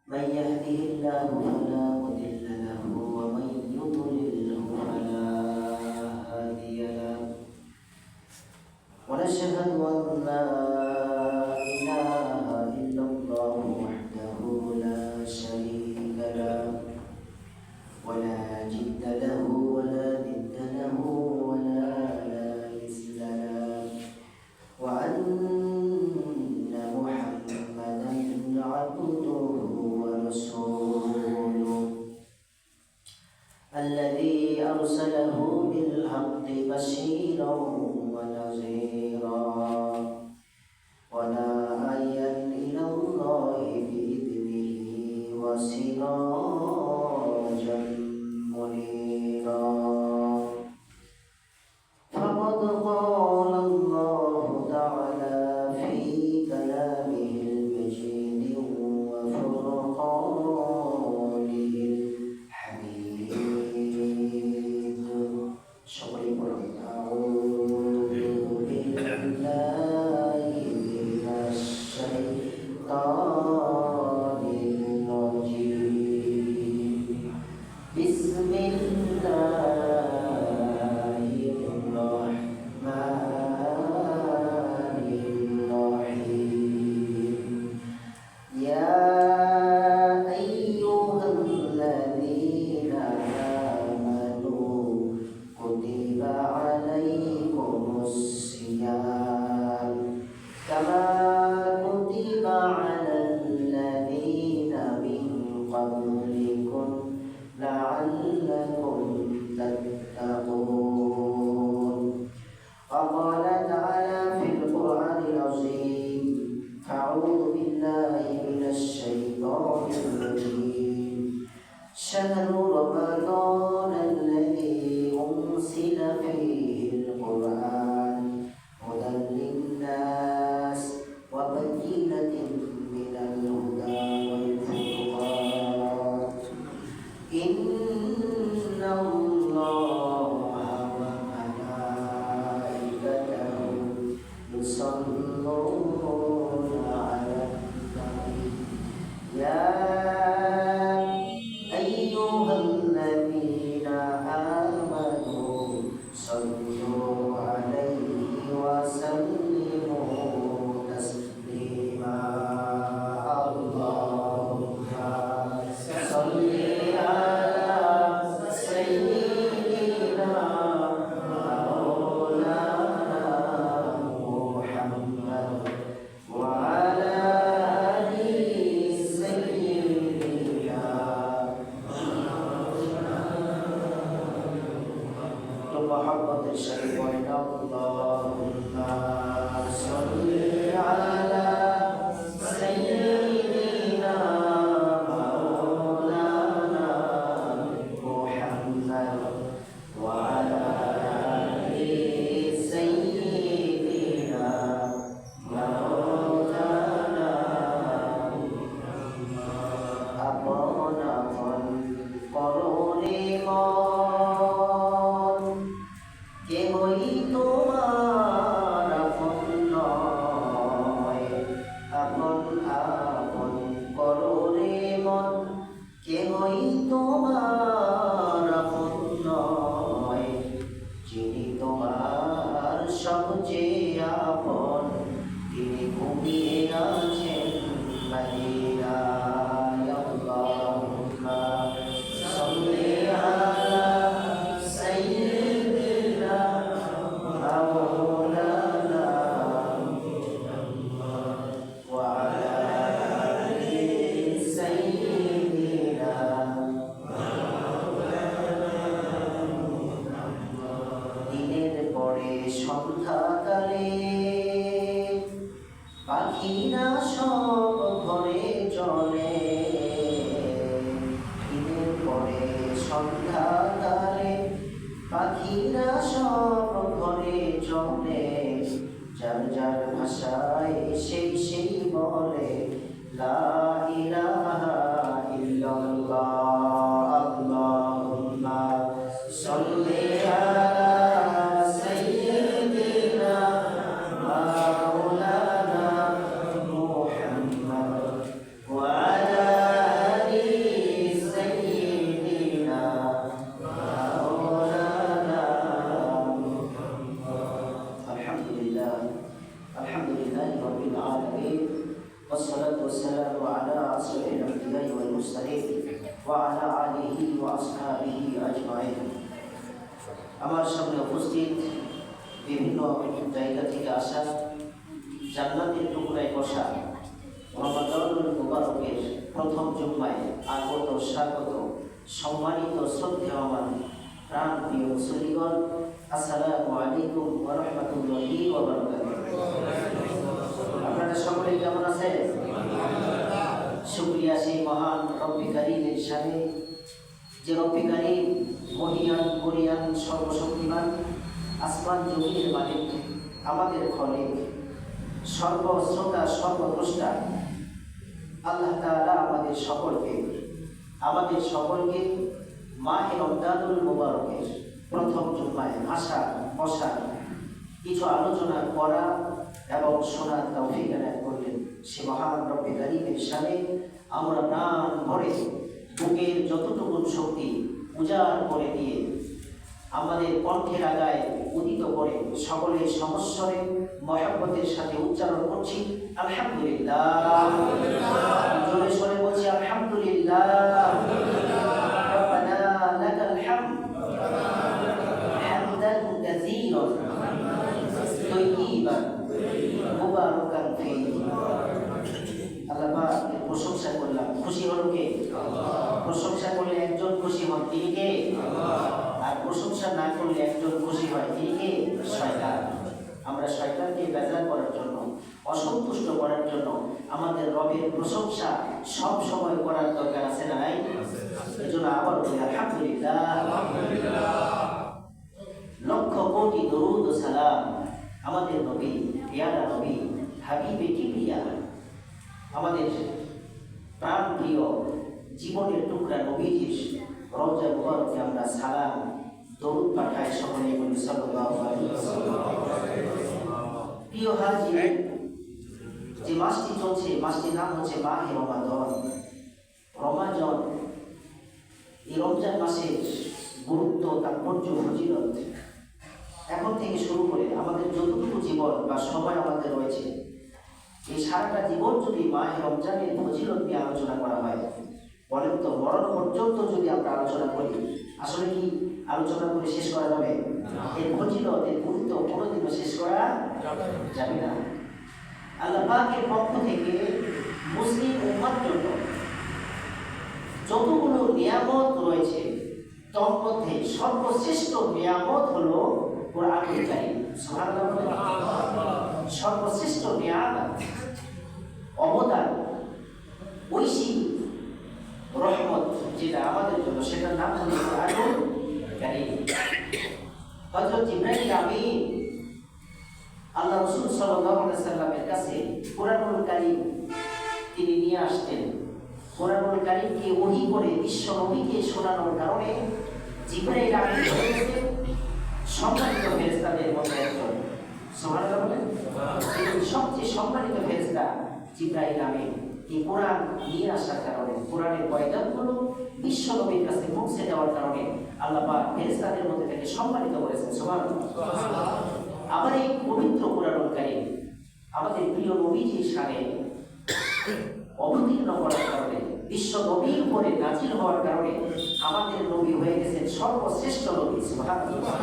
من يهده الله فلا مضل له ومن يضلله فلا هادي له ونشهد أن لا إله إلا الله وحده لا شريك له ولا جد له ولا ند له ولا مثل له وأن محمدا عبده ورسوله الذي أرسله بالحق بشيرا ونذيرا وداعيا إلى الله بإذنه وسراجا منيرا فقد قال الله تعالى في كلامه المجيد وفرقانه الحميد أعوذ بالله من الشيطان الرجيم بسم الله الرحمن الرحيم يا أيها الذين آمنوا كتب عليكم الصيام كما كتب على الذين من قبلكم لعلكم تتقون وقال تعالى في القرآن العظيم أعوذ بالله من الشيطان الرجيم شهر رمضان الذي أنزل فيه القرآن هدى للناس وبينة من الهدى والفرقان إن الله وملائكته يصلون على النبي يا أيها الذين آمنوا صلوا عليه وسلموا تسليما اللهم صل على سيدنا مولانا محمد وعلى آل سيدنا محمد الشريف اللهم صل على سيدنا مولانا محمد وعلى آل سيدنا مولانا আপন আপন করুণে মন কেহই তোমার আপন নয় আপন আপন করুণে মন কেহই তোমার আপন নয় যিনি তোমার সবচেয়ে আপন তিনি ঘুমিয়ে আছেন মদিনায় আল্লাহুম্মা সাল্লি আলা সাইয়্যিদিনা মাওলানা ওয়া আলা আলি সাইয়্যিদিনা দিনের পরে সন্ধ্যাকালে পাখিরা সব ঘরে চলে দিনের পরে সন্ধ্যাকালে পাখিরা সব ঘরে চলে যার যার ভাষায় সেই বলে লা ইলাহা ইল্লাল্লাহ আল্লাহুম্মা সাল্লি আলা সাইয়্যিদিনা মাওলানা মুহাম্মদ ওয়া আলা وعلى آله وأصحابه أجمعين আমার সামনে উপস্থিত বিভিন্ন জায়গা থেকে আসা জান্নাতের টুকরায় বসা রমাদানুল মুবারকের প্রথম জুম্মায় আগত স্বাগত সম্মানিত শ্রদ্ধেয় আমার প্রাণ প্রিয় মুসলিগণ, আসসালামু আলাইকুম ওয়া রাহমাতুল্লাহি ওয়া বারাকাতুহু। আপনারা সকলে কেমন আছেন? শুকরিয়া সেই মহান রব্বি কারীমের শানে, যে রব্বি কারীম মহিয়ান কোরিয়ান সর্বশক্তিমান, আসমান জমিনের মালিক, আমাদের খলিক, সর্বশ্রোতা সর্বদ্রষ্টা আল্লাহ তাআলা আমাদের সকলকে মাহে রমজানুল মুবারকের প্রথম জুম্মায় আসা বসা কিছু আলোচনা করা এবং শোনার তৌফিক এনায়েত করলেন। সে মহান রব্বি কারীমের শানে আমরা প্রাণ ভরে বুকের যতটুকু শক্তি উজাড় করে দিয়ে আমাদের কণ্ঠের আগায় উদিত করে সকলে সমস্বরে মহব্বতের সাথে উচ্চারণ করছি আলহামদুলিল্লাহ। জোরে সরে বলছি আলহামদুলিল্লাহ। রব্বানা লাকাল হামদ হামদান কাসীরান তাইয়িবান মুবারাকান ফীহি। আল্লাহ পাকের প্রশংসা করলাম। খুশি হলো কে? প্রশংসা করলে একজন খুশি হন, তিনি কে? আর প্রশংসা না করলে একজন খুশি হয়, তিনি কে? শয়তান। আমরা শয়তানকে বেজার করার জন্য, অসন্তুষ্ট করার জন্য আমাদের রবের প্রশংসা সব সময় করার দরকার আছে না নাই? এজন্য আবার বলি আলহামদুলিল্লাহ। লক্ষ কোটি দরুদ ও সালাম আমাদের নবী, পেয়ারা নবী, হাবিবে কিবরিয়া, আমাদের প্রাণ প্রিয় জীবনের টুকরা নবীজির রওজা মুবারকে আমরা সালাম দরুদ পাঠাই। সকলেই বলি সাল্লাল্লাহু আলাইহি ওয়াসাল্লাম। প্রিয় হাজির, যে মাসটি চলছে, মাসটির নাম হচ্ছে মাহে রমাদান। রমাদান, এই রমজান মাসের গুরুত্ব, তাৎপর্য, ফজিলত এখন থেকে শুরু করে আমাদের যতটুকু জীবন বা সময় আমাদের রয়েছে, এই সারাটা জীবন যদি মাহে রমজানের ফজিলত নিয়ে আলোচনা করা হয়, বলেন তো মরণ পর্যন্ত যদি আমরা আলোচনা করি, আসলে কি আলোচনা করে শেষ করা যাবে? এর ফজিলত, এর গুরুত্ব কোনোদিনও শেষ করা যাবে না। আল্লাহ পাকের পক্ষ থেকে মুসলিম উম্মাহর জন্য যতগুলো নিয়ামত রয়েছে, তার মধ্যে সর্বশ্রেষ্ঠ নিয়ামত হলো কোরআনুল কারীম। সুবহানাল্লাহ। সর্বশ্রেষ্ঠ নিয়ামত, অবদান, ঐশী রহমত যেটা আমাদের জন্য, সেটার নাম হলো কোরআনুল কারীম। হযরত জিবরাইল আমিন আল্লাহ রাসূল সাল্লাল্লাহু আলাইহি সাল্লামের কাছে কোরআনুল কারীম তিনি নিয়ে আসতেন। কোরআনুল কারীমকে ওহী করে বিশ্ব নবীকে শোনানোর কারণে জিবরাইল আমিন সম্মানিত ফেরেশতাদের মধ্যে একজন। সুবহানাল্লাহ বলেন। সবচেয়ে সম্মানিত ফেরেশতা জিবরাইল আমিন এই কোরআন নিয়ে আসার কারণে, কোরআনের পয়গামগুলো বিশ্ব নবীর কাছে পৌঁছে দেওয়ার কারণে আল্লাহ পাক ফেরেশতাদের মধ্যে থেকে সম্মানিত করেছেন। সুবহানাল্লাহ। আবার এই পবিত্র কোরআনুল কারীম আমাদের প্রিয় নবীজির শানে অবতীর্ণ করার কারণে, বিশ্ব নবীর উপরে নাজিল হওয়ার কারণে আমাদের নবী হয়ে গেছেন সর্বশ্রেষ্ঠ নবী। সুবহানাল্লাহ।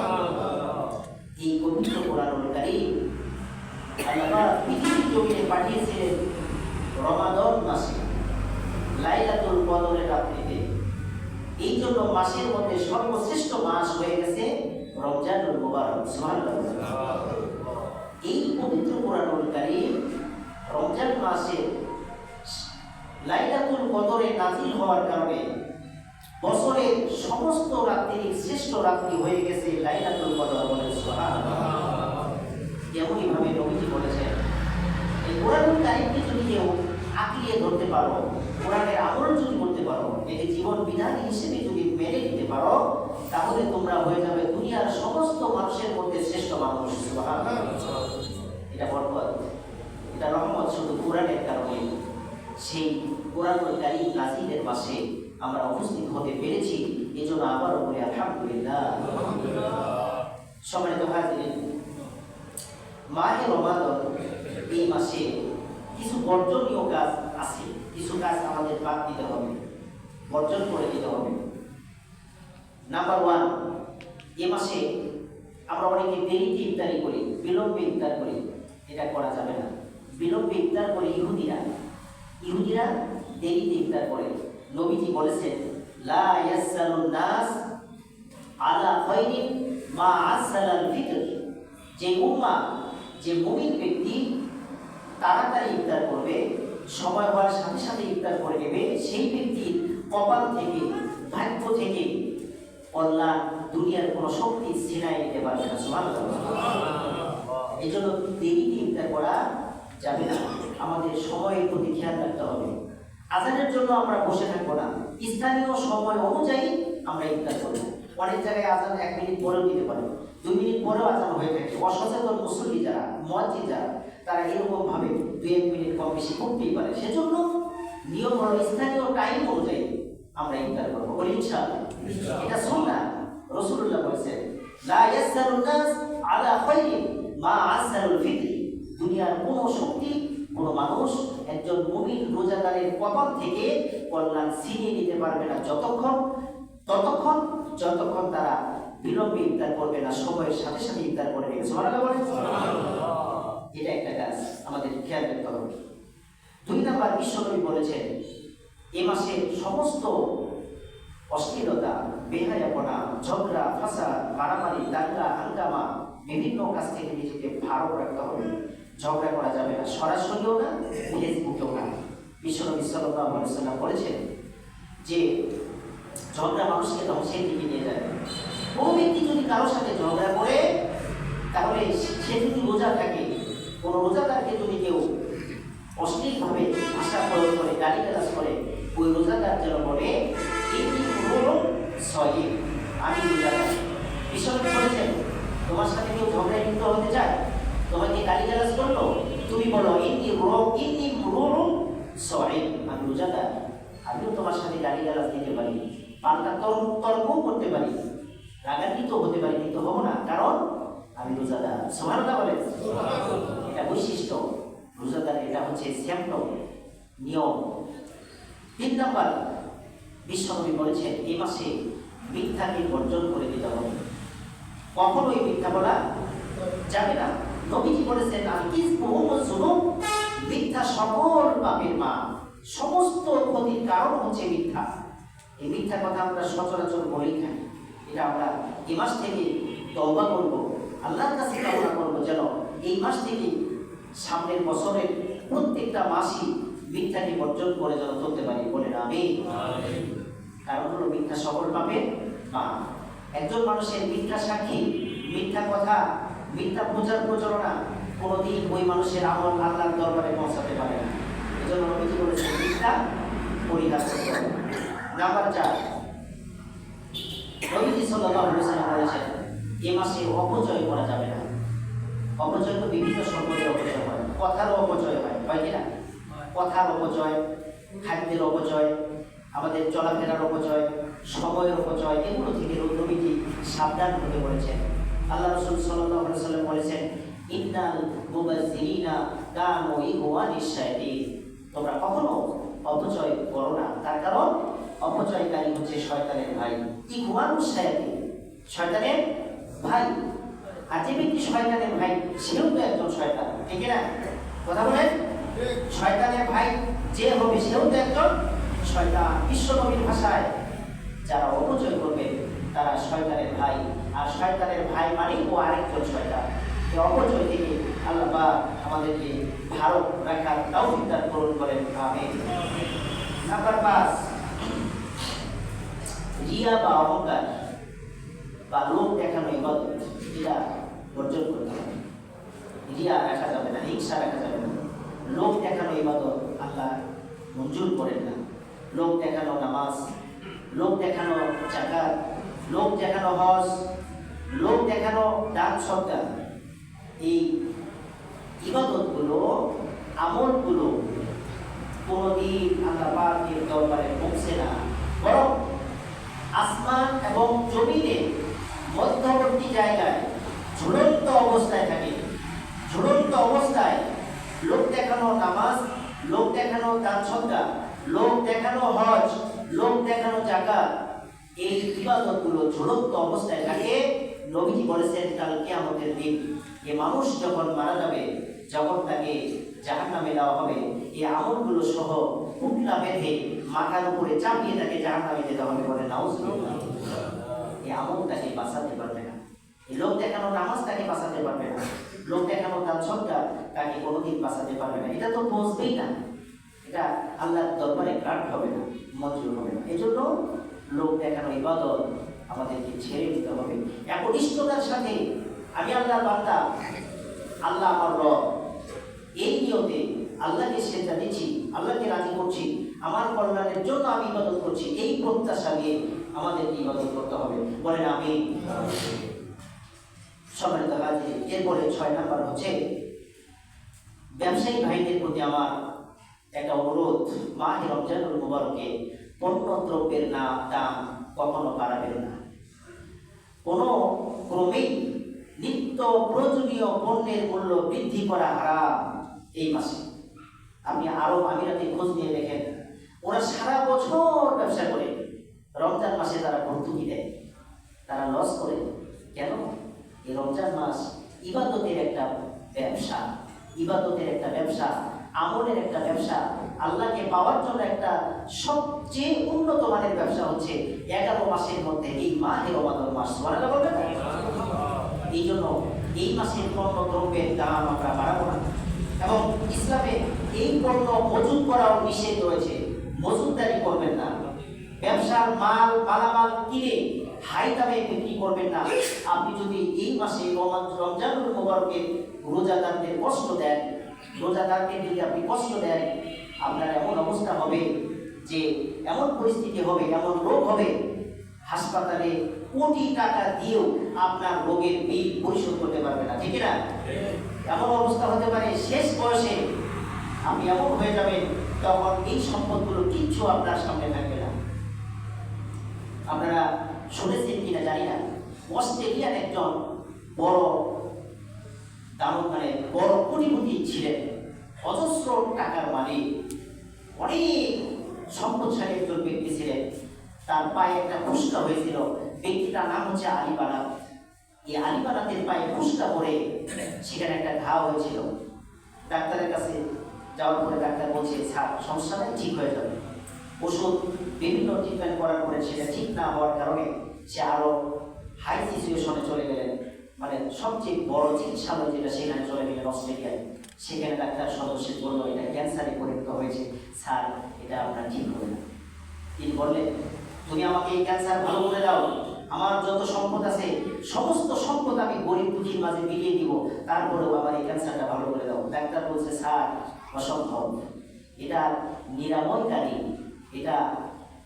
এই পবিত্র কোরআনুল কারীম আল্লাহ পাক পৃথিবীর জমিনে পাঠিয়েছিলেন রমাদান মাসে, লাইলাতুল কদরের রাত্রিতে। এই জন্য মাসের মধ্যে সর্বশ্রেষ্ঠ মাস হয়ে গেছে রমজানুল মুবারক। সুবহানাল্লাহ। এই পবিত্র কোরআনুল কারীম রমজান মাসে লাইলাতুল কদরে নাজিল হওয়ার কারণে বছরের সমস্ত রাত্রির শ্রেষ্ঠ রাত্রি হয়ে গেছে লাইলাতুল কদর। বলেন সুবহানাল্লাহ। এমনই ভাবে নবীজি বলেছেন, এই কোরআনুল কারীমকে যদি কেউ আঁকড়িয়ে ধরতে পারো, কোরআনের আমল যদি করতে পারো, একে জীবন বিধান হিসেবে যদি মেনে নিতে পারো, তাহলে তোমরা হয়ে যাবে দুনিয়ার সমস্ত মানুষের মধ্যে শ্রেষ্ঠ মানুষ। সুবহানাল্লাহ। এটা বরকত, এটা রহমত শুধু কোরআনের কারণে। সেই কোরআনুল কারীম নাজিলের মাসে আমরা উপস্থিত হতে পেরেছি, এজন্য আবারও বলি আলহামদুলিল্লাহ। সম্মানিত হাজির, মাহে রমাদান এই মাসে কিছু বর্জনীয় কাজ আছে, কিছু কাজ আমাদের বাদ দিতে হবে। বর্জন করে দিতে হবে। নাম্বার 1, এ মাসে আমরা অনেকে দেরিতে ইফতারি করি, বিলম্বে ইফতার করি, এটা করা যাবে না। বিলম্বে ইফতার করে ইহুদিরা দেরিতে ইফতার করে। নবীজি বলেছেন, লা ইয়াসসালুন নাস আলা খায়রিন মা আসসালাল ফিতর। যে উম্মাহ, যে মুমিন ব্যক্তি তাড়াতাড়ি ইফতার করবে, সময় হওয়ার সাথে সাথে ইফতার করে নেবে, সেই ব্যক্তির কপাল থেকে, ভাগ্য থেকে আল্লাহ দুনিয়ার কোনো শক্তি ছিনাই নিতে পারবে না। সুবহানাল্লাহ। এই জন্য দেরিতে ইফতার করা যাবে না। আমাদের সময়ের প্রতি খেয়াল রাখতে হবে। আজানের জন্য আমরা বসে থাকবো না, স্থানীয় সময় অনুযায়ী আমরা ইফতার করবো। অনেক জায়গায় আজান 1 মিনিট পরেও দিতে পারে, 2 মিনিট পরেও আজান হয়ে থাকে। অসচেতন মুসল্লি যারা, মুয়াজ্জিন যারা, তারা এরকম ভাবে 2-1 মিনিট কম বেশি করতেই পারে। সেজন্য নিয়ম হলো স্থানীয় টাইম অনুযায়ী আমরা ইফতার করবো। বলি ইনশাআল্লাহ। এটা সুন্নাহ। রাসূলুল্লাহ বলেছেন, লা ইয়াসসালুন নাস আলা খায়রিন মা আসসালুল ফিতর। দুনিয়ার কোনো শক্তি, কোনো মানুষ একজন মুমিন রোজাদারের কপাল থেকে কল্যাণ ছিনিয়ে নিতে পারবে না যতক্ষণ তারা বিলম্বে ইফতার করবে না, সময়ের সাথে সাথে ইফতার করে নেবে। সুবহানাল্লাহ বলেন। এটা একটা কাজ আমাদের খেয়াল রাখতে হবে। 2 নাম্বার, বিশ্বনবী বলেছেন, এ মাসে সমস্ত অশ্লীলতা, বেহায়াপনা, ঝগড়া, ফাসাদ, মারামারি, দাঙ্গা, হাঙ্গামা, বিভিন্ন কাজ থেকে নিজেকে ভারত রাখতে হবে। ঝগড়া করা যাবে না, সরাসরিও না, ফেসবুকেও না। বিশ্বনবী সাল্লাল্লাহু আলাইহি ওয়াসাল্লাম বলেছেন যে ঝগড়া মানুষকে ধ্বংসের দিকে নিয়ে যায়। কোনো ব্যক্তি যদি কারোর সাথে ঝগড়া করে, তাহলে সে যদি রোজা থাকে, কোনো রোজাদারকে যদি কেউ অশ্লীলভাবে ভাষা প্রয়োগ করে, গালিগালাজ করে, ওই রোজাদার যেন বলে, আমি রোজাদার। বিশ্বনবী বলেছেন, তোমার সাথে কেউ ঝগড়ায় লিপ্ত হতে চায়, তোমাকে গালিগালাজ করলো, তুমি বলো, আমি রোজাদার। আমিও তোমার সাথে গালিগালাজ দিতে পারি, পাল্টা তর্কও করতে পারি, রাগান্বিত হতে পারি, কিন্তু হবো না, কারণ আমি রোজাদার। সুবহানাল্লাহ বলেন। এটা বৈশিষ্ট্য রোজাদার, এটা হচ্ছে সিম্পটম, নিয়ম। 3 নাম্বার, বিশ্বনবী বলেছেন, এই মাসে মিথ্যাকে বর্জন করে দিতে হবে। কখনোই মিথ্যা বলা যাবে না। নবীজি বলেছেন, মিথ্যা সকল পাপের মা, সমস্ত ক্ষতির কারণ হচ্ছে মিথ্যা। এই মিথ্যা কথা আমরা সচরাচর বলেই থাকি। এটা আমরা এই মাস থেকে তওবা করব, আল্লাহর কাছে কামনা করব যেন এই মাস থেকে সামনের বছরের প্রত্যেকটা মাসই মিথ্যাকে বর্জন করে যেন চলতে পারি। বলে না আমি। কারণ হলো মিথ্যা সকল পাপের মা। একজন মানুষের মিথ্যা সাক্ষী, মিথ্যা কথা, মিথ্যা প্রচারণা কোনোদিন ওই মানুষের আমল আল্লাহর দরবারে পৌঁছাতে পারে না। এই জন্য নবীজি বলেছেন, মিথ্যা পরিহার করতে হবে। নাম্বার 4, নবীজি সাল্লাল্লাহু আলাইহি ওয়াসাল্লাম বলেছেন, এ মাসে অপচয় করা যাবে না। অপচয় তো বিভিন্ন সম্পদের অপচয় হয়, কথারও অপচয় হয় কি না? কথার অপচয়, খাদ্যের অপচয়, আমাদের চলাফেরার অপচয়, সময়ের অপচয়, এগুলো থেকে নবীজি সাবধান হতে বলেছেন। আল্লাহ রাসূল সাল্লাল্লাহু আলাইহি ওয়াসাল্লাম বলেছেন, ইন্নাল মুবাযযিরিনা কানু ইখওয়ানিশ শায়াতিন। তোমরা কখনো অপচয় করো না, তার কারণ অপচয়কারী হচ্ছে শয়তানের ভাই। ইখওয়ানুশ শায়াতিন, শয়তানের ভাই। আর যে ব্যক্তি শয়তানের ভাই, সেও তো একজন শয়তান, ঠিক না? কথা বলেন। শয়তানের ভাই যে হবে, সেও তো একজন শয়তান। বিশ্বনবীর ভাষায় যারা অপচয় করবে তারা শয়তানের ভাই, আর শয়তানের ভাই মানে ও আরেকজন শয়তান। এই অপচয় থেকে আল্লাহ পাক আমাদেরকে ভালো রাখার তৌফিক দান করুন, বলেন আমিন। নাম্বার 5, রিয়া বা অহংকার বা লোক দেখানো ইবাদত, এটা বর্জন করতে হবে। রিয়া রাখা যাবে না, হিংসা রাখা যাবে না। লোক দেখানো ইবাদত আল্লাহ মঞ্জুর করেন না। লোক দেখানো নামাজ, লোক দেখানো যাকাত, লোক দেখানো হজ, লোক দেখানো দান সদকা, এই ইবাদতগুলো, আমলগুলো কোনদিন আল্লাহ পাকের দরবারে পৌঁছে না, বরং আসমান এবং জমিনের মধ্যবর্তী জায়গায় ঝুলন্ত অবস্থায় থাকে। ঝুলন্ত অবস্থায় লোক দেখানো নামাজ, লোক দেখানো দান সদকা, লোক দেখানো হজ, লোক দেখানো জাকাত, এই ইবাদতগুলো ঝুলন্ত অবস্থায় থাকে। নবীজি বলেছেন কাল কিয়ামতের দিন এ মানুষ যখন মারা যাবে, যখন তাকে জাহান্নামে দেওয়া হবে, এই আমলগুলো সহ পুটলা বেঁধে মাথার উপরে চাপিয়ে তাকে জাহান্নামে যেতে হবে। বলে নাউজুবিল্লাহ। এই আমল তাকে বাঁচাতে পারবে না। এই লোক দেখানো নামাজ তাকে বাঁচাতে পারবে না। লোক দেখানো দান সদকা তাকে কোনোদিন বাঁচাতে পারবে না। এটা তো বুঝবেই না, এটা আল্লাহর দরবারে গ্রান্ট হবে না, মঞ্জুর হবে না। এই জন্য লোক দেখানো ইবাদত আমাদেরকে ছেড়ে দিতে হবে। একনিষ্ঠতার সাথে আমি আল্লাহর বান্দা, আল্লাহ আমার রব, এই নিয়তে আল্লাহকে সেজদা দিচ্ছি, আল্লাহকে রাজি করছি, আমার কল্যাণের জন্য আমি ইবাদত করছি, এই প্রত্যাশা নিয়ে আমাদেরকে ইবাদত করতে হবে। বলেন আমি। সম্মানিত হাজির, এরপরে 6 নাম্বার হচ্ছে ব্যবসায়ী ভাইদের প্রতি আমার একটা অনুরোধ, মাহে রমজানুল মুবারকে পণ্য দ্রব্যের দাম কখনো বাড়াবেন না। কোনো ক্রমেই নিত্য প্রয়োজনীয় পণ্যের মূল্য বৃদ্ধি করা হারাম এই মাসে। আপনি আরব আমিরাতে খোঁজ নিয়ে দেখেন, ওরা সারা বছর ব্যবসা করে, রমজান মাসে তারা ভর্তুকি দেয়, তারা লস করে। কেন? এই রমজান মাস ইবাদতের একটা ব্যবসা, ইবাদতের একটা ব্যবসা, আমলের একটা ব্যবসা, আল্লাহকে পাওয়ার জন্য একটা সবচেয়ে উন্নত মানের ব্যবসা হচ্ছে 11 মাসের মধ্যে এই মাহে রমাদান মাস। সুবহানাল্লাহ বলবেন। এই জন্য এই মাসের পণ্য দ্রব্যের দাম আমরা বাড়াবো না। এবং ইসলামে এই পণ্য মজুত করাও নিষেধ রয়েছে, মজুতদারি করবেন না। ব্যবসার মালামাল কিনে হাই দামে বিক্রি করবেন না। আপনি যদি এই মাসে রমজানুল মুবারকে রোজাদারদের কষ্ট দেন, রোজাদারকে যদি আপনি কষ্ট দেন, আপনার এমন অবস্থা হবে যে এমন পরিস্থিতি হবে, এমন রোগ হবে, হাসপাতালে কোটি টাকা দিয়েও আপনার রোগের বিল পরিশোধ করতে পারবে না। ঠিক না? এমন অবস্থা হতে পারে শেষ বয়সে আপনি এমন হয়ে যাবেন, তখন এই সম্পদগুলো কিচ্ছু আপনার সামনে থাকবে না। আপনারা শুনেছেন কিনা জানি না, অস্ট্রেলিয়ার একজন বড় বড় কোটিপতি ছিলেন, অজস্র টাকার মালিক, অনেক সম্পদশালী একজন ব্যক্তি ছিলেন। তার পায়ে একটা ফুসকা হয়েছিল, ব্যক্তিটার নাম হচ্ছে আলী বানাত। এই আলী বানাতের পায়ে ফুসকা পড়ে সেখানে একটা ঘা হয়েছিল। ডাক্তারের কাছে যাওয়ার পরে ডাক্তার বলছে, স্যার সমস্যা নাই, ঠিক হয়ে যাবে। ওষুধ বিভিন্ন ট্রিটমেন্ট করার পরে সেটা ঠিক না হওয়ার কারণে সে আরো হাই সিচুয়েশনে চলে গেলেন, মানে সবচেয়ে বড় চিকিৎসালয় যেটা, সেখানে চলে গেলেন অস্ট্রেলিয়ায়। সেখানে ডাক্তার সদস্য বলল এটা ক্যান্সারে পরিণত হয়েছে, স্যার এটা আপনার ঠিক হবে না। তিনি বললেন, তুমি আমাকে এই ক্যান্সার ভালো করে দাও, আমার যত সম্পদ আছে সমস্ত সম্পদ আমি গরিব দুঃখীর মাঝে মিলিয়ে দিব, তারপরেও আমার এই ক্যান্সারটা ভালো করে দাও। ডাক্তার বলছে, স্যার অসম্ভব, এটা নিরাময়কারী, এটা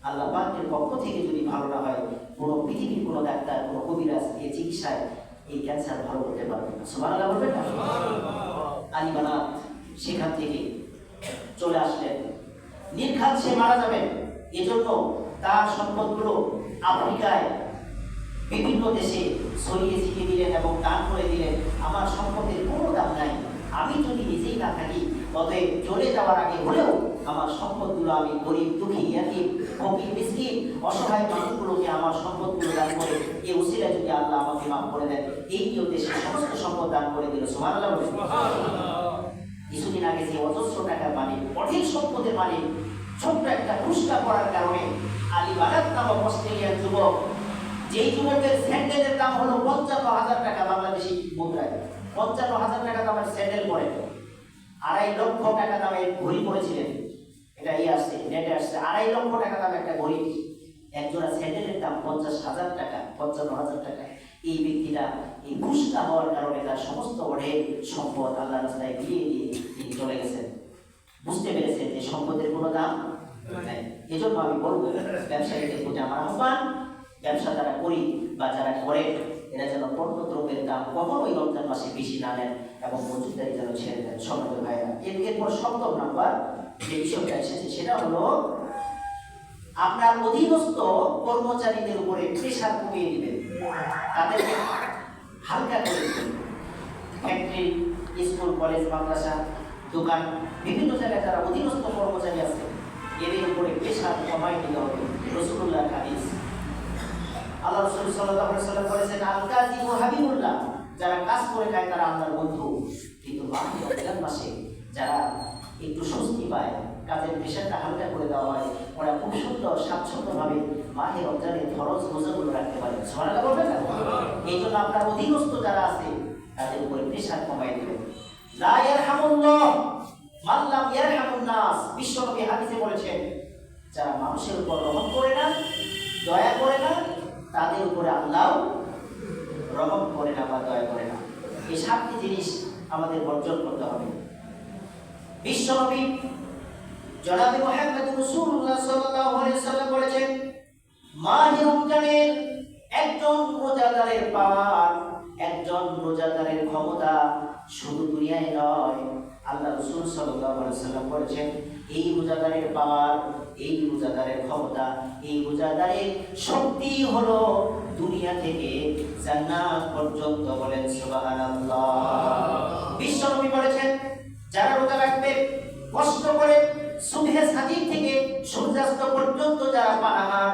আল্লাহ পাকের পক্ষ থেকে যদি ভালো না হয়, কোনো পৃথিবীর কোনো ডাক্তার, কোনো কবিরাজ এই চিকিৎসায় এই ক্যান্সার ভালো করতে পারবে না। সুবহানাল্লাহ বলবেন না? আলী বানাত সেখান থেকে চলে আসলেন, নির্ঘাত সে মারা যাবেন। এজন্য তার সম্পদগুলো আফ্রিকায় বিভিন্ন দেশে ছড়িয়ে ছিটিয়ে দিলেন এবং দান করে দিলেন। আমার সম্পদের কোনো দাম নাই, আমি যদি নিজেই না থাকি, অতএব চলে যাওয়ার আগে হলেও আমার সম্পদগুলো আমি গরিব দুঃখী ইয়াতীম ফকির মিসকিন অসহায় মানুষগুলোকে আমার সম্পদগুলো দান করে, এই উসিলায় যদি আল্লাহ আমাকে মাফ করে দেন, এই নিয়তে সে সমস্ত সম্পদ দান করে দিল। সুবহানাল্লাহ। কিছুদিন আগে যে অজস্র টাকার মালিক, অঢেল সম্পদের মালিক, ছোট্ট একটা ফুসকা করার কারণে আলী বানাত নামক অস্ট্রেলিয়ার যুবক, যেই যুবকের স্যান্ডেলের দাম হলো 55,000 টাকা বাংলাদেশি মুদ্রায়, 55,000 টাকা দামের স্যান্ডেল পরে, 2.5 লক্ষ টাকা দামের ঘড়ি পরেছিলেন। এটা আসছে নেটে আসছে, 2.5 লক্ষ টাকা দাম একটা ঘড়ি, একজোড়া স্যান্ডেলের দাম 50,000 টাকা, 55,000 টাকা। এই ব্যক্তিটা এই ফুসকা হওয়ার কারণে তার সমস্ত অঢেল সম্পদ আল্লাহ রাস্তায় দিয়ে দিয়ে তিনি চলে গেছেন। বুঝতে পেরেছেন যে সম্পদের কোনো দাম নাই। এজন্য আমি বলবো ব্যবসায়ীদের প্রতি আমার আহ্বান, ব্যবসা যারা করি বা যারা করে, এরা যেন পণ্য দ্রব্যের দাম কখনোই রমজান মাসে বেশি না নেন এবং মজুদারি যেন ছেড়ে দেন। সম্মানিত ভাইরা, এরপর 7 নাম্বার যে বিষয়টা এসেছে সেটা হলো আপনার অধীনস্থ কর্মচারীদের উপরে প্রেশার কমিয়ে দিবেন, তাদেরকে হালকা করে দিবেন। ফ্যাক্টরি, স্কুল, কলেজ, মাদ্রাসা, দোকান, বিভিন্ন জায়গায় যারা অধীনস্থ কর্মচারী আছে, এদের উপরে প্রেশার কমাই দিতে হবে। রাসূলুল্লাহ হাদিস। আল্লাহ রাসূল সাল্লাল্লাহু আলাইহি ওয়াসাল্লাম বলেছেন, আল কাযিবু হাবিবুল্লাহ, যারা কাজ করে খায় তারা আল্লাহর বন্ধু। কিন্তু মাহে রমজান মাসে যারা একটু স্বস্তি পায়, কাজের প্রেশারটা হালকা করে দেওয়া হয়, ওরা খুব সুন্দর স্বাচ্ছন্দ্যভাবে মাহে রমজানের ফরজ রোজাগুলো রাখতে পারে। সুবহানাল্লাহ বলবেন না? এই জন্য আপনার অধীনস্থ যারা আছে তাদের উপরে প্রেশার কমাই দেবেন। লা ইয়ারহামুল্লাহ মান লাম ইয়ারহামুন নাস। বিশ্বনবী হাদিসে বলেছেন, যারা মানুষের উপর রহম করে না, দয়া করে না, তাদের উপরে আল্লাহ রহম করে না বা দয়া করে না। এই 7টি জিনিস আমাদের বর্জন করতে হবে। বিশ্বনবী জনাবে মুহাম্মদ রাসূলুল্লাহ সাল্লাল্লাহু আলাইহি ওয়াসাল্লাম বলেছেন, মাহে রমজানের একজন রোজাদারের পাওয়ার, একজন রোজাদারের ক্ষমতা শুধু দুনিয়ায় নয়। আল্লাহ রাসূল সাল্লাল্লাহু আলাইহি ওয়াসাল্লাম বলেছেন, এই রোজাদারের পাওয়ার, এই রোজাদারের ক্ষমতা, এই রোজাদারের শক্তি হলো দুনিয়া থেকে জান্নাত পর্যন্ত। বলেন সুবহানাল্লাহ। বিশ্বনবী বলেছেন, যারা রোজা রাখবে কষ্ট করে সুবহে সাদিক থেকে সূর্যাস্ত পর্যন্ত, যারা পানাহার,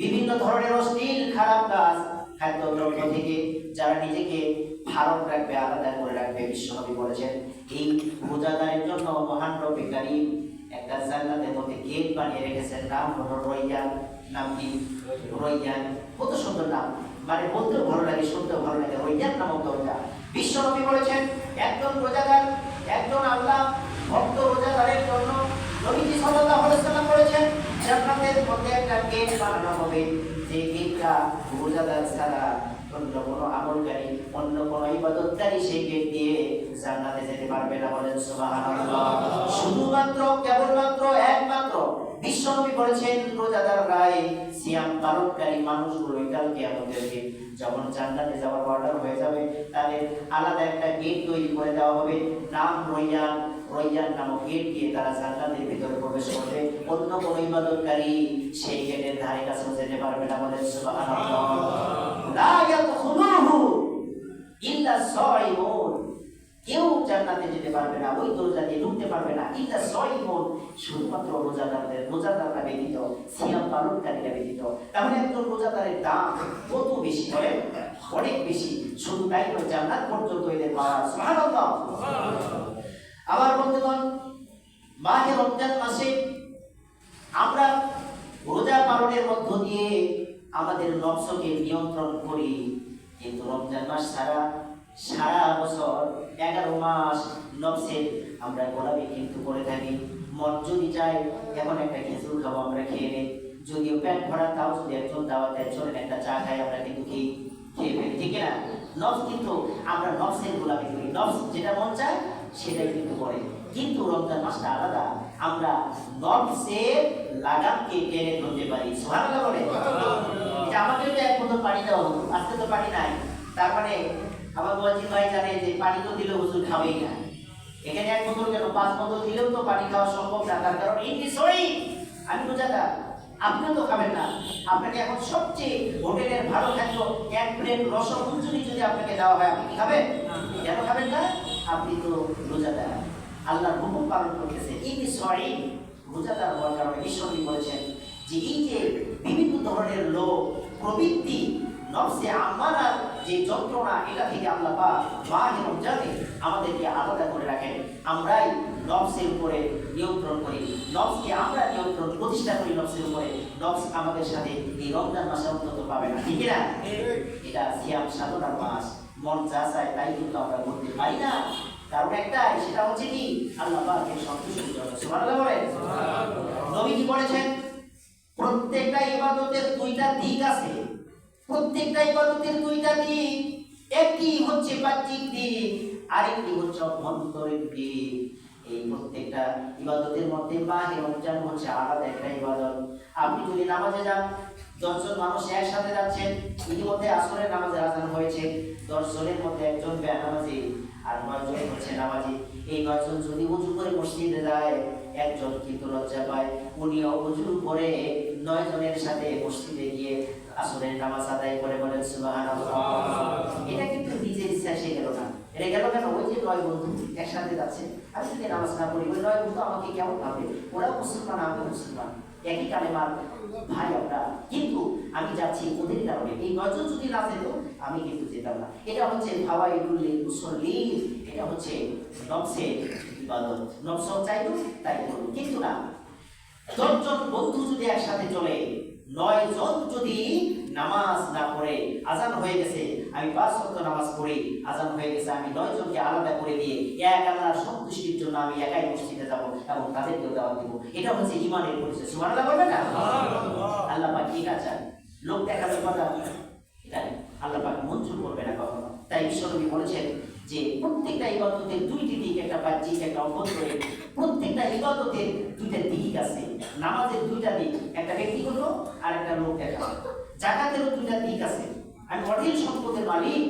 বিভিন্ন ধরনের অশ্লীল খারাপ কাজ, খাদ্যদ্রব্য থেকে যারা নিজেকে ভারত রাখবে, আলাদা করে রাখবে, বিশ্বনবী বলেছেন, এই রোজাদারের জন্য মহান রব্বুল কারীম একটা জান্নাতের মধ্যে গেট বানিয়ে রেখেছেন। নাম হলো রয়্যান। নাম কি? রয়্যান। কত সুন্দর নাম, মানে বলতেও ভালো লাগে, শুনতেও ভালো লাগে। রয়্যান নামক দরজা। বিশ্বনবী বলেছেন, একজন রোজাদার, একজন আল্লাহ ভক্ত রোজাদারের জন্য নবীজি সাল্লাল্লাহু আলাইহি ওয়াসাল্লাম বলেছেন, জান্নাতের মধ্যে একটা গেট বানানো হবে, যে গেটটা রোজাদার ছাড়া অন্য কোনো আমলকারী, অন্য কোনো ইবাদতকারী সেই গেট দিয়ে জান্নাতে যেতে পারবে না। বলেন সুবহানাল্লাহ। শুধুমাত্র, কেবলমাত্র, একমাত্র বিশ্বনবী বলেছেন, রোজাদাররাই, সিয়াম পালনকারী মানুষগুলো কাল কিয়ামতের দিন যখন জান্নাতে যাওয়ার অর্ডার হয়ে যাবে, তাদের আলাদা একটা গেট তৈরি করে দেওয়া হবে, নাম রয়্যান। রয়্যান নামক গেট দিয়ে তারা জান্নাতের ভিতরে প্রবেশ করবে। অন্য কোনো ইবাদতকারী সেই গেটের ধারে কাছেও যেতে পারবে না। বলেন সুবহানাল্লাহ। লা ইয়াদখুলুহু ইল্লা সাইমুন। কেউ জান্নাতে যেতে পারবে না, ওই দরজা দিয়ে ঢুকতে পারবে না, ইল্লা সাইমুন, শুধুমাত্র রোজাদাররা ব্যতীত, সিয়াম পালনকারীরা ব্যতীত। তাহলে একজন রোজাদারের দাম কত বেশি হয়? অনেক বেশি। শুধু তাই নয়, জান্নাত পর্যন্ত এদের পাওয়া। সুবহানাল্লাহ। আমার বন্ধুগণ, মাহে রমজান মাসে আমরা রোজা পালনের মধ্য দিয়ে আমাদের নফসকে নিয়ন্ত্রণ করি, কিন্তু রমজান মাস সারা বছর 11 মাস নফসের আমরা গোলামি কিন্তু করে থাকি। মন যদি চায় এখন একটা খেজুর খাবো, আমরা খেয়ে নেই, যদিও পেট ভরা, তাও যদি একজন দাওয়াতের চলেন একটা চা খাই, আমরা কিন্তু খেয়ে ফেলি, ঠিক না? নফস কিন্তু আমরা নফসের গোলামি করি, নফস যেটা মন চায় সেটাই কিন্তু করে। কিন্তু রমজান মাসটা আলাদা, আমরা নফসের লাগামকে টেনে ধরতে পারি। সুবহানাল্লাহ বলে। এটা আমাকে তো এক বোতল পানি দেওয়া হতো, আজকে তো পানি নাই। তার মানে আমার মুয়াজ্জিন ভাই জানে যে পানি তো দিলে হুজুর খাবেই না। এখানে এক বোতল কেন, 5 বোতল দিলেও তো পানি খাওয়া সম্ভব না। তার কারণ আমি রোজাদার, আপনিও তো খাবেন না। আপনাকে এখন সবচেয়ে হোটেলের ভালো খাদ্য এক প্লেট রসমঞ্জুরি যদি আপনাকে দেওয়া হয়, আপনি কি খাবেন? কেন খাবেন না? আপনি তো রোজাদার, আল্লাহর হুকুম পালন করতেছেন। রোজাদার হওয়ার কারণে বিশ্বনবী বলেছেন যে এই যে বিভিন্ন ধরনের লোভ, প্রবৃত্তি, নফসে আম্মারার যে যন্ত্রণা, এটা থেকে আল্লাহ পাক মাহে রমজানে আমাদেরকে আলাদা করে রাখেন। আমরাই নফসের উপরে নিয়ন্ত্রণ করি, নফসকে আমরা নিয়ন্ত্রণ প্রতিষ্ঠা করি নফসের উপরে। নফস আমাদের সাথে এই রমজান মাসে অন্তত পাবে না, ঠিক না? এটা সিয়াম সাধনার মাস। মন যা চায় তাই কিন্তু আমরা করতে পারি না, কারণ একটাই, সেটা হচ্ছে কি, আল্লাহ পাকের সন্তুষ্টি জন্য। সুবহানাল্লাহ বলেন। নবীজি বলেছেন, প্রত্যেকটা ইবাদতের দুইটা দিক আছে, প্রত্যেকটা ইবাদতের দুইটা দিক। একটি হচ্ছে বাহ্যিক দিক, আরেকটি হচ্ছে অভ্যন্তরীণ দিক। এই প্রত্যেকটা ইবাদতের মধ্যে মাহে রমজান হচ্ছে আলাদা একটা ইবাদত। আপনি যদি নামাজে যান, 10 জন মানুষ একসাথে যাচ্ছেন, ইতিমধ্যে আসরের নামাজের আযান হয়েছে, 10 জনের মধ্যে একজন বেনামাজি আর 9 জন হচ্ছে নামাজি। এই 9 জন যদি ওযু করে মসজিদে যায়, একজন কিন্তু লজ্জা পায়, উনিও ওযু করে 9 জনের সাথে মসজিদে গিয়ে আসরের নামাজ আদায় করে। বলেন সুবহানাল্লাহ। এটা কিন্তু নিজের ইচ্ছা সে গেল না, এটা গেল কেন? ওই যে 9 বন্ধু একসাথে যাচ্ছে, আমি যদি নামাজ না পড়ি, ওই 9 বন্ধু আমাকে কেমন ভাববে? ওরা মুসলমান, আমি মুসলমান, একই কালেমার ভাই আমরা, কিন্তু আমি যাচ্ছি ওদের কারণে। এই 9 জন যদি না যেত আমি কিন্তু যেতাম না। এটা হচ্ছে ফাওয়াইদুল মুসল্লিন, এটা হচ্ছে নফসের ইবাদত। নফস চাইতো তাই করুন, কিন্তু না 10 জন বন্ধু যদি একসাথে চলে, 9 জন যদি নামাজ না পড়ে, আজান হয়ে গেছে আমি 5 ওয়াক্ত নামাজ পড়ি, আজান হয়ে গেছে আমি 9 জনকে আলাদা করে দিয়ে এক আল্লাহর সন্তুষ্টির জন্য আমি একাই মসজিদে যাব এবং তাদেরকেও দাওয়াত দেব, এটা হচ্ছে ঈমানের পরিচয়। সুবহানাল্লাহ বলবেন না? আল্লাহ পাক এটা চান, লোক দেখানোর কথা এটা আল্লাহ পাক মঞ্জুর করবে না কখনো। তাই বিশ্বনবী বলেছেন যে প্রত্যেকটা ইবাদতের 2টি দিক, একটা বাহ্যিক একটা অভ্যন্তরীণ। প্রত্যেকটা ইবাদতের 2টা দিক আছে। নামাজের 2টা দিক, একটা ব্যক্তিগত আর একটা লোক দেখানো। জাকাতেরও 2টা দিক আছে। আমি অঢেল সম্পদের মালিক,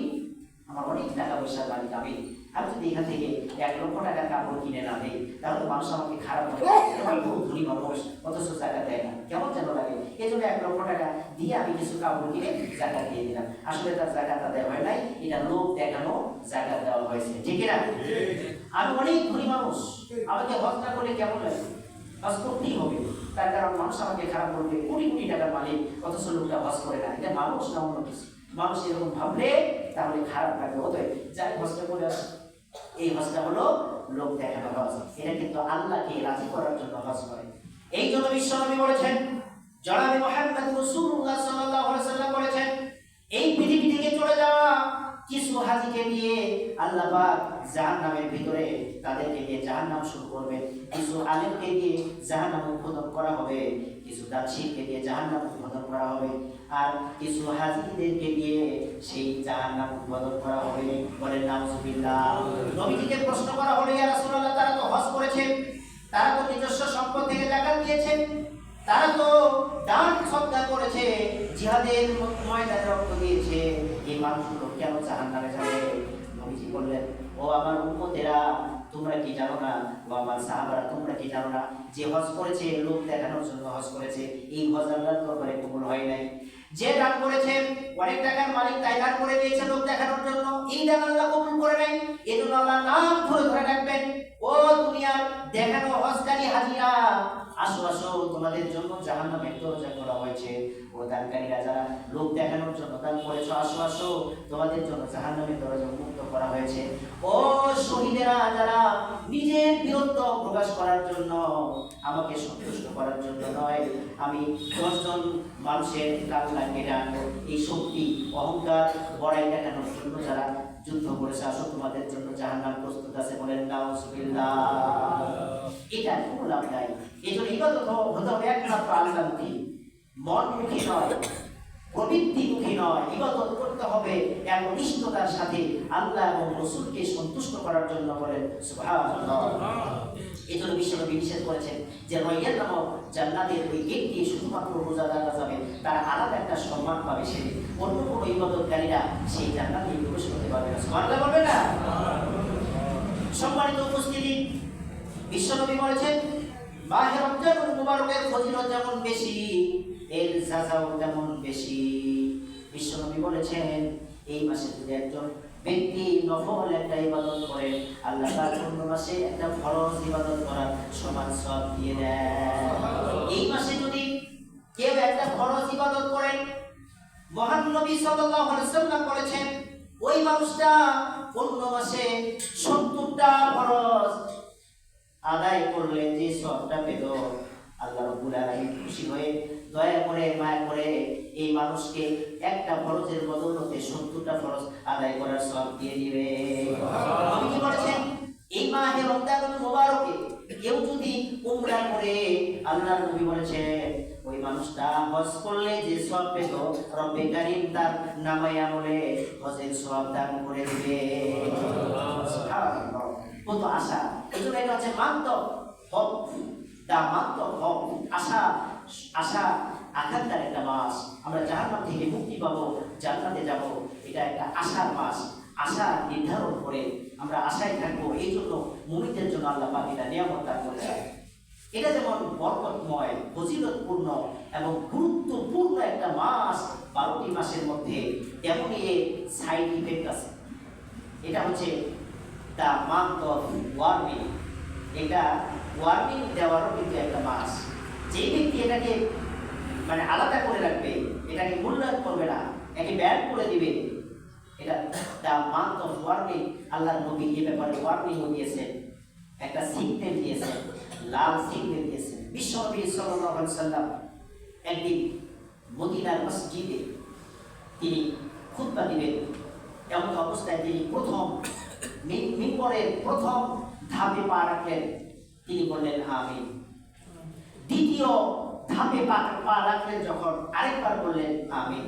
আমার অনেক টাকা পয়সার মালিক আমি যদি এখান থেকে 1 লক্ষ টাকার কাপড় কিনে না দেই তাহলে তো মানুষ আমাকে খারাপ বলে, আমি খুব ধনী মানুষ অথচ জাকাত দেয় না, কেমন যেন লাগে। এই জন্য 1 লক্ষ টাকা দিয়ে আমি কিছু কাপড় কিনে জাকাত দিয়ে দিলাম, আসলে তার জাকাত দেওয়া হয় নাই, এটা লোক দেখানো জাকাত দেওয়া হয়েছে, ঠিক না? আমি অনেক ধনী মানুষ, আমাকে হজ না করলে কেমন লাগে? হজ করতেই হবে, তার কারণ মানুষ আমাকে খারাপ বলবে, কোটি কোটি টাকার মালিক অথচ লোকটা হজ করে না, এটা মানুষ না অন্য কিছু। মানুষ এরকম ভাবলে তাহলে খারাপ লাগবে। অতএব যাই হজটা করে আসে, এই হজটা হলো লোক দেখানো হজ, এটা কিন্তু আল্লাহকে রাজি করার জন্য হজ করে। এই জন্য বিশ্বনবী বলেছেন, জনাবে মুহাম্মদ রাসূলুল্লাহ সাল্লাল্লাহু আলাইহি ওয়াসাল্লাম বলেছেন, এই পৃথিবী থেকে চলে যাওয়া কিছু হাজীকে নিয়ে আল্লাহ পাক জাহান্নামের ভিতরে তাদেরকে নিয়ে জাহান্নাম শুরু করবে। কিছু আলেমকে দিয়ে জাহান্নাম উদ্বোধন করা হবে, কিছু দার্শনিককে দিয়ে জাহান্নাম উদ্বোধন করা হবে, আর কিছু হাজীদেরকে দিয়ে সেই জাহান্নাম উদ্বোধন করা হবে। বলেন নাউজুবিল্লাহ। নবীজিকে প্রশ্ন করা হলো, ইয়া রাসূলুল্লাহ, তারা তো হজ করেছে, তারা তো নিজস্ব সম্পদ থেকে যাকাত দিয়েছে, তারা তো দান সদকা করেছে, জিহাদের ময়দানে রক্ত দিয়েছে, এই মানুষগুলো কেন জাহান্নামে যাবে? নবীজি বললেন, ও আমার উম্মতেরা, তোমরা কি জানো না, ও আমার সাহাবারা, তোমরা কি জানো না যে হজ করেছে লোক দেখানোর জন্য হজ করেছে, এই হজ আল্লাহর দরবারে কবুল হয় নাই। যে দান করেছে অনেক টাকার মালিক, তাই দান করে দিয়েছে লোক দেখানোর জন্য, এই দান আল্লাহ কবুল করে নাই। এজন্য আল্লাহ নাম ধরে ধরে ডাকবেন, ও দুনিয়ার দেখানো হজকারী হাজিরা, আসো আসো, তোমাদের জন্য জাহান্নামের দরজা খোলা হয়েছে। ও দানকারীরা যারা লোক দেখানোর জন্য দান করেছো, আসো আসো, তোমাদের জন্য জাহান্নামের দরজা উন্মুক্ত করা হয়েছে। ও শহীদেরা, যারা নিজের বীরত্ব প্রকাশ করার জন্য, আমাকে সন্তুষ্ট করার জন্য নয়, আমি 10 জন মানুষের কান্না কেটে আনবো, এই শক্তি অহংকার বড়াই দেখানোর জন্য যারা যুদ্ধ করেছে, আসো তোমাদের জন্য জাহান্নাম প্রস্তুত আছে। বলেন নাউজুবিল্লাহ। এটা কোনো লাভ নাই। এই জন্য ইবাদত হতে হবে একমাত্র আল্লাহমুখী, মনমুখী নয়, প্রবৃত্তিমুখী নয়। ইবাদত করতে হবে একনিষ্ঠতার সাথে আল্লাহ এবং রাসূলকে সন্তুষ্ট করার জন্য। বলেন সুবহানাল্লাহ। এই জন্য বিশ্বনবী নিষেধ করেছেন যে রায়্যান নামক জান্নাতের ওই গেট দিয়ে শুধুমাত্র রোজাদাররা যাবে, তারা আলাদা একটা সম্মান পাবে, সেদিন অন্য কোনো ইবাদতকারীরা সেই জান্নাতে প্রবেশ করতে পারবে না। সুবহানাল্লাহ বলবে না? সম্মানিত উপস্থিতি, বিশ্বনবী বলেছেন, মাহে রমজানুল মুবারকের ফজিলত যেমন বেশি, এর সাজাও তেমন বেশি। বিশ্বনবী বলেছেন, এই মাসে যদি একজন ব্যক্তি নফল একটা ইবাদত করে, আল্লাহ তার অন্য মাসে একটা ফরজ ইবাদত করার সমান সওয়াব দিয়ে দেন। এই মাসে যদি কেউ একটা ফরজ ইবাদত করেন, মহান নবী সাল্লাল্লাহু আলাইহি ওয়াসাল্লাম বলেছেন, ওই মানুষটা অন্য মাসে 70টা ফরজ আদায় করলে যে সওয়াবটা পেল, আল্লাহ রাব্বুল আলামিন খুশি হয়ে দয়া করে মায়া করে এই মানুষকে একটা ফরজের বদৌলতে 70টা ফরজ আদায় করার সওয়াব দিয়ে দিবে। আমি কি বলেছেন, এই মাহে রমজানুল মুবারকে কেউ যদি উমরা করে, আল্লাহর নবী বলেছেন, ওই মানুষটা হজ করলে যে সওয়াব পেত, রব্বে কারীম তার নামায়ে আমলে হজের সওয়াব দান করে দিবে। সুবহানাল্লাহ। কত আশা! এজন্য এটা হচ্ছে মান্তব হক, দা মান্তব হক, আশা আশা আকাঙ্ক্ষার একটা মাস। আমরা জাহান্নাম থেকে মুক্তি পাবো, জান্নাতে যাব, এটা একটা আশার মাস। আশা নির্ধারণ করে আমরা আশায় থাকবো। এই জন্য মুমিনদের জন্য আল্লাহ পাক এটা নিয়ামত দান করেছেন। এটা যেমন বরকতময়, ফজিলতপূর্ণ এবং গুরুত্বপূর্ণ একটা মাস 12টি মাসের মধ্যে, তেমনই এর সাইড ইফেক্ট আছে। এটা হচ্ছে দ্য মান্থ অফ ওয়ার্নিং। এটা ওয়ার্নিং দেওয়ারও কিন্তু একটা মাস, যে ব্যক্তি এটাকে মানে আলাদা করে রাখবে, এটাকে মূল্যায়ন করবে না, একে ব্যান করে দিবে, এটা দা মান্থ অফ ওয়ার্নিং। আল্লাহর নবী এই ব্যাপারে ওয়ার্নিং দিয়েছেন, একটা সিগন্যাল দিয়েছেন, লাল সিগন্যাল দিয়েছেন। বিশ্বনবী সাল্লাল্লাহু আলাইহি সাল্লাম একদিন মদিনার মসজিদে তিনি খুতবা দিবেন, এমন অবস্থায় তিনি প্রথম মিম্বরের প্রথম ধাপে পা রাখলেন, তিনি বললেন আমিন। দ্বিতীয় ধাপে পা রাখলেন যখন, আরেকবার বললেন আমিন।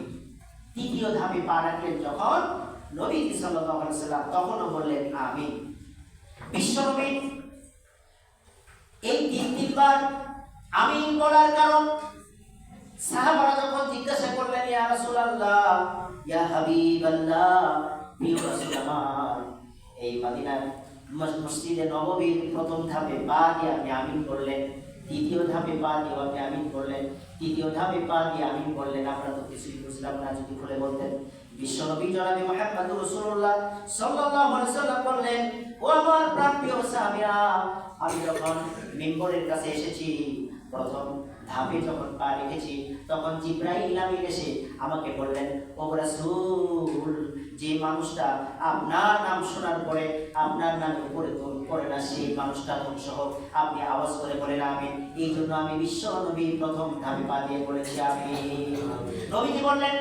তৃতীয় ধাপে পা রাখলেন যখন নবীজি সাল্লাল্লাহু আলাইহি সাল্লাম, তখনও বললেন আমিন। বিশ্বনবী এই তিনবার আমিন বলার কারণ সাহাবারা যখন জিজ্ঞাসা করলেন, ইয়া রাসূলুল্লাহ, ইয়া হাবিবাল্লাহ, প্রিয় রাসূল আমার, এই মদিনার মসজিদে নববীর প্রথম ধাপে পা দিয়ে আপনি আমিন বললেন, দ্বিতীয় ধাপে পা দিয়ে আপনি আমিন বললেন, তৃতীয় ধাপে পা দিয়ে আমিন বললেন, আমরা তো কিছুই বুঝলাম না, যদি খুলে বলতেন। বিশ্বনবী জনাবে মুহাম্মদুর রাসূলুল্লাহ সাল্লাল্লাহু আলাইহি সাল্লাম বললেন, ও আমার প্রিয় সাহাবীরা, আমি যখন মিম্বরের কাছে এসেছি, প্রথম ধাপে যখন পা রেখেছি, তখন জিবরাইল আমিন এসে আমাকে বললেন, ও রাসূল, যে মানুষটা আপনার নাম শোনার পরে আপনার নামে উপরে পড়ে না, সেই মানুষটা ধ্বংস হোক। আপনি আওয়াজ করে বলেন আমিন। এই জন্য আমি বিশ্ব নবী প্রথম ধাপে পা দিয়ে বলেছি আমিন। নবীজি বললেন,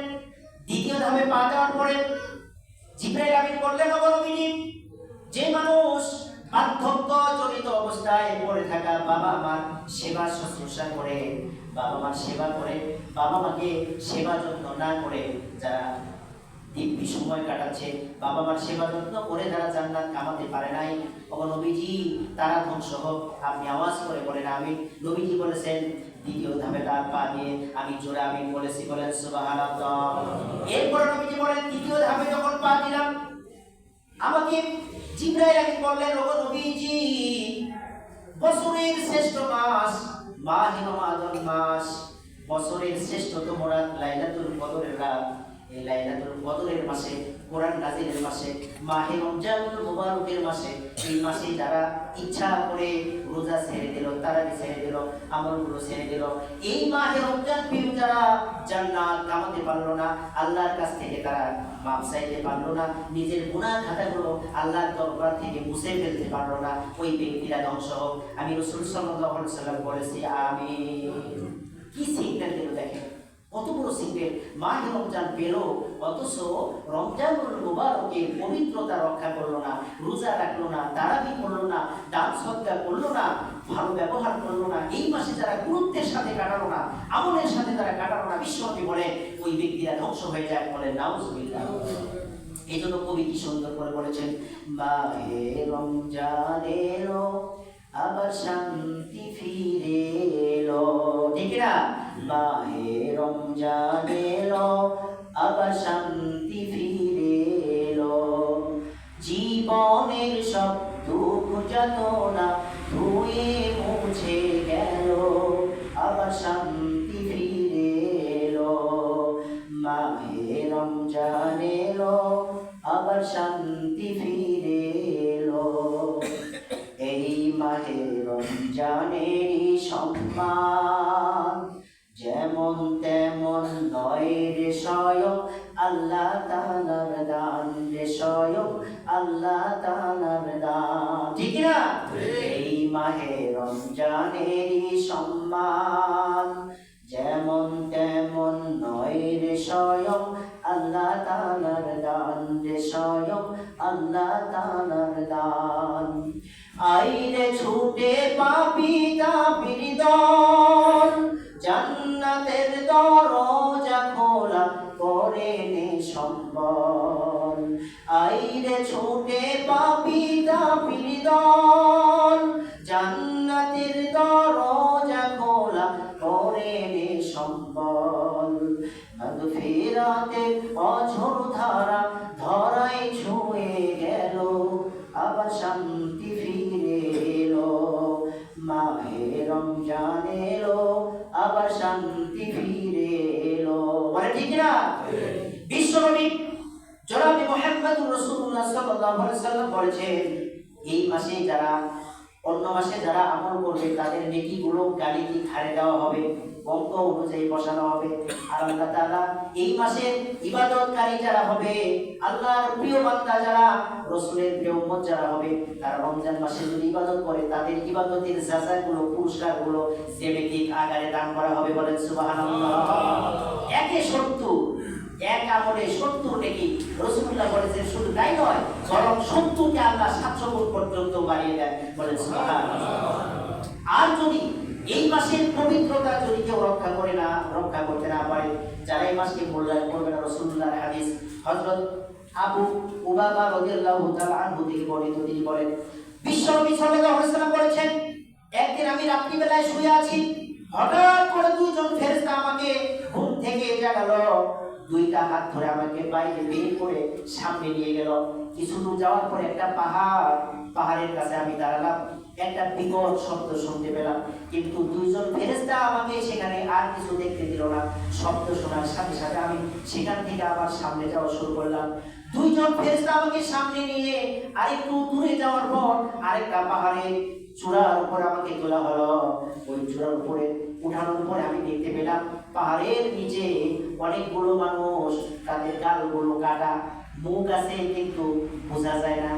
দ্বিতীয় ধাপে পা দেওয়ার পরে জিবরাইল আমিন বললেন, ও নবীজি, যে মানুষ বার্ধক্য জনিত অবস্থায় পড়ে থাকা বাবা মার সেবা শুশ্রূষা করে, বাবা মার সেবা করে, বাবা মাকে সেবা যত্ন না করে যারা দিব্যি সময় কাটাচ্ছে, বাবা মার সেবা যত্ন করে যারা জান্নাত কামাতে পারে নাই, ও নবীজি, তারা ধ্বংস হোক। আপনি আওয়াজ করে বলেন আমিন। নবীজি বলেছেন, দ্বিতীয় ধাপে তার পা দিয়ে আমি জোরে আমিন বলেছি, বলেন সুবহানাল্লাহ। এরপরে নবীজি বলেন, তৃতীয় ধাপে যখন পা দিলাম, আমাকে জিবরাইল আমিন বললেন, ও নবীজি, বছরের শ্রেষ্ঠ মাস মাহে রমাদান মাস, বছরের শ্রেষ্ঠতম রাত লাইলাতুল কদরের রাত, এই লাইলাতুল কদরের মাসে, কোরআন নাজিলের মাসে, মাহে রমজানুল মুবারকের মাসে, এই মাসে যারা ইচ্ছা করে রোজা ছেড়ে দিল, তারাবি ছেড়ে দিল, আমলগুলো ছেড়ে দিল, এই মাহে রমজান পেয়ে যারা জান্নাত কামাতে পারলো না, আল্লাহর কাছ থেকে তারা মাপ চাইতে পারলো না, নিজের গুনাহ খাতাগুলো আল্লাহর দরবার থেকে মুছে ফেলতে পারলো না, ওই ব্যক্তিরা ধ্বংস হোক। আমি রাসূল সাল্লাল্লাহু আলাইহি সাল্লাম বলেছি আমিন। কি সিগন্যাল দিল দেখেন, কত বড় সিগন্যাল। মাহে রমজান পেল, অথচ রমজানুল মুবারকের পবিত্রতা রক্ষা করলো না, রোজা রাখলো না, তারাবি করলো না, দান সদকা করলো না, ভালো ব্যবহার করলো না, এই মাসে যারা গুরুত্বের সাথে কাটালো না, আমলের সাথে যারা কাটালো না, বিশ্বনবী বলে ওই ব্যক্তিরা ধ্বংস হয়ে যায়, বলে নাউজুবিল্লাহ। এই জন্য কবি কি সুন্দর করে বলেছেন, মাহে রমজান এলো, আবার শান্তি ফিরে এলো, ঠিক না? মাহে রমজান এলো, আবার শান্তি ফিরে এলো, জীবনের সব দুঃখ যাতনা ধুয়ে মুছে গেল, আবার শান্তি ফিরে এলো, মাহে রমজান এলো, আবার শান্তি ফিরে এলো। এই মাহে রমজানেরই সম্মান যেমন তেমন নয় রে স্বয়ং আল্লাহ তাআলার দান, রে স্বয়ং আল্লাহ তাআলার দান, ঠিক না? এই মাহে রমজানেরই সম্মান যেমন তেমন নয় রে স্বয়ং আল্লাহ তাআলার দান, রে স্বয়ং আল্লাহ তাআলার দান। আইরে ছুটে পাপি তাপির দল, জান্নাতের দরজা খোলা করে নে সম্বল। আইরে ছুটে পাপি তাপির দল, জান্নাতের দরজা খোলা করে নে সম্বল। মাগফিরাতের অঝোর ধারা ধরায় ছুঁয়ে গেল, আবার শান্তি ফিরে এলো, মাহে রমজান এলো, আবার শান্তি ফিরে এলো, বলে ঠিক না? বিশ্বনবী জনাবে মুহাম্মদুর রাসূলুল্লাহ সাল্লাল্লাহু আলাইহি সাল্লাম বলেছেন, এই মাসে যারা অন্য মাসে যারা আমল করবে তাদের নেকিগুলো গালিকে ছাড়ে দেওয়া হবে, অঙ্ক অনুযায়ী বসানো হবে। আর আল্লাহ তাআলা এই মাসের ইবাদতকারী যারা হবে, আল্লাহর প্রিয় বান্দা যারা, রাসূলের প্রিয় উম্মত যারা হবে, তারা রমজান মাসে যদি ইবাদত করে তাদের ইবাদতের জাযাগুলো, পুরস্কারগুলো জেনেটিক আকারে দান করা হবে। বলেন সুবহানাল্লাহ। একে 70, এক আমলে 70 নেকি। রাসূলুল্লাহ বলেছেন শুধু তাই নয়, বরং 70কে আল্লাহ 700 গুণ পর্যন্ত বাড়িয়ে দেন। বলেন সুবহানাল্লাহ। আর যদি এই মাসের পবিত্রতা যদি কেউ রক্ষা করতে না পারে, যারা এই মাসকে মূল্যায়ন করবে না, রাসূলুল্লাহর হাদিস হযরত আবু উবাবা রাদিয়াল্লাহু তাআলা আনহু থেকে বর্ণিত, তিনি বলেন বিশ্বনবী সাল্লাল্লাহু আলাইহি ওয়াসাল্লাম বলেছেন, একদিন আমি রাত্রিবেলায় শুয়ে আছি, হঠাৎ করে দুইজন ফেরেশতা আমাকে ঘুম থেকে জাগালো, দুইটা হাত ধরে আমাকে বাইরে বের করে সামনে নিয়ে গেল। কিছু দূর যাওয়ার পরে একটা পাহাড়ের কাছে আমি দাঁড়ালাম, একটা বিকট শব্দ শুনতে পেলাম, কিন্তু দুইজন ফেরেশতা আমাকে সেখানে আর কিছু দেখতে দিল না। শব্দ শোনার সাথে সাথে আমি সেখান থেকে আবার সামনে যাওয়া শুরু করলাম। দুইজন ফেরেশতা আমাকে সামনে নিয়ে আরেকটু দূরে যাওয়ার পর আরেকটা পাহাড়ের চূড়ার উপর আমাকে তোলা হলো। ওই চূড়ার উপরে উঠানোর পরে আমি দেখতে পেলাম পাহাড়ের নিচে অনেকগুলো মানুষ, তাদের গালগুলো কাটা, মুখ আছে কিন্তু বোঝা যায় না,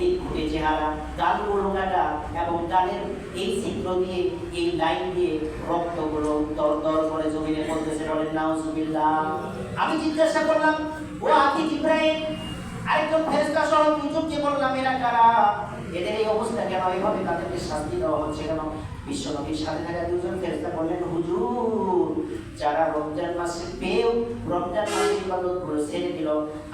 এই ঘুরে চেহারা, গালগুলো কাটা এবং গালের এই ছিদ্র দিয়ে, এই লাইন দিয়ে রক্তগুলো দর দর করে জমিনে পড়তেছে। বলেন নাউজুবিল্লাহ। আমি জিজ্ঞাসা করলাম, ও আকি জিবরাইল, আরেকজন ফেরেশতা সহ দুজনকে বললাম, এরা কারা? এদের এই অবস্থা কেন? এইভাবে তাদেরকে শাস্তি দেওয়া হচ্ছে কেন? বিশ্বনবীর সাথে থাকা দুজন ফেরেশতা বললেন, হুজুর, যারা রমজান মাসে পেয়েও রমজান মাসের ইবাদতগুলো ছেড়ে দিল,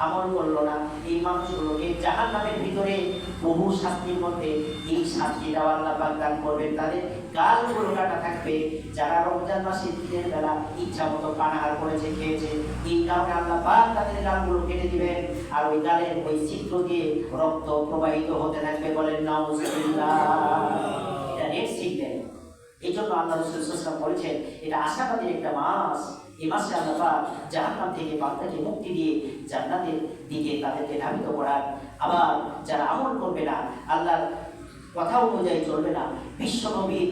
আমল করলো না, এই মানুষগুলোকে জাহান্নামের ভিতরে বহু শাস্তির মধ্যে এই শাস্তিটা আল্লাহ পাক দান করবেন। তাদের গালগুলো কাটা থাকবে। যারা রমজান মাসে দিনের বেলা ইচ্ছা মতো পানাহার করেছে, খেয়েছে, এই কারণে আল্লাহ পাক তাদের গালগুলো কেটে দিবেন, আর ওই গালের ওই ছিদ্র দিয়ে রক্ত প্রবাহিত হতে থাকবে। বলেন নাউজুবিল্লাহ। এটা রেড সিগন্যাল। এই জন্য আল্লাহ রাসূল সাল্লাল্লাহু আলাইহি ওয়াসাল্লাম বলেছেন, এটা আশাবাদের একটা মাস। এই মাসে আল্লাহ পাক জাহান্নাম থেকে বান্দাকে মুক্তি দিয়ে জান্নাতের দিকে তাদেরকে ধাবিত করার। আবার যারা আমল করবে না, আল্লাহর কথা অনুযায়ী চলবে না, বিশ্ব নবীর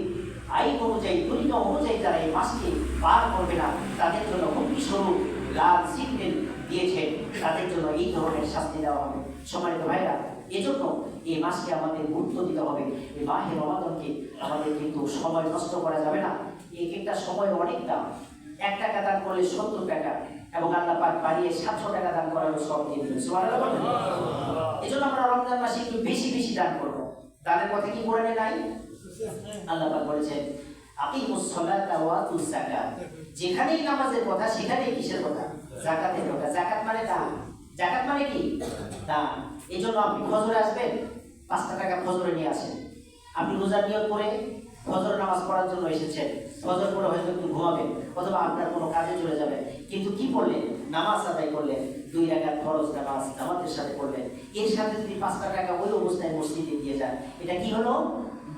আইন অনুযায়ী, তরিকা অনুযায়ী যারা এই মাসকে পার করবে না, তাদের জন্য হুমকি স্বরূপ লাল সিগন্যাল দিয়েছেন, তাদের জন্য এই ধরনের শাস্তি দেওয়া হবে। সম্মানিত ভাইরা, এজন্য এই মাসকে আমাদের গুরুত্ব দিতে হবে। এই মাহে রমাদানকে আমাদের কিন্তু সময় নষ্ট করা যাবে না। এক একটা সময় অনেক দাম। 1 টাকা দান করলে 70 টাকা, এবং আল্লাহ পাক বাড়িয়ে 700 টাকা দান করারও সব দিয়ে দিবেন। সুবহানাল্লাহ। এজন্য আমরা রমজান মাসে একটু বেশি বেশি দান করব। দানের কথা কি কোরআনে নাই? আল্লাহ পাক বলেছেন, আকিমুস সালাতা ওয়া আতুজ যাকাত। যেখানেই নামাজের কথা সেখানেই কিসের কথা? যাকাতের কথা। যাকাত মানে দান। যাকাত মানে কি? দান। এজন্য আপনি ফজরে আসবেন, 5 টাকা ফজরে নিয়ে আসেন। আপনি রোজার নিয়ত করে ফজর নামাজ পড়ার জন্য এসেছেন, ফজর পড়ে হয়তো একটু ঘুমাবেন অথবা আপনার কোনো কাজে চলে যাবেন, কিন্তু কি করলেন? নামাজ আদায় করলেন, 2 রাকাত ফরজ নামাজ জামাতের সাথে পড়লেন। এর সাথে যদি 5 টাকা ওই অবস্থায় মসজিদে দিয়ে যান, এটা কি হলো?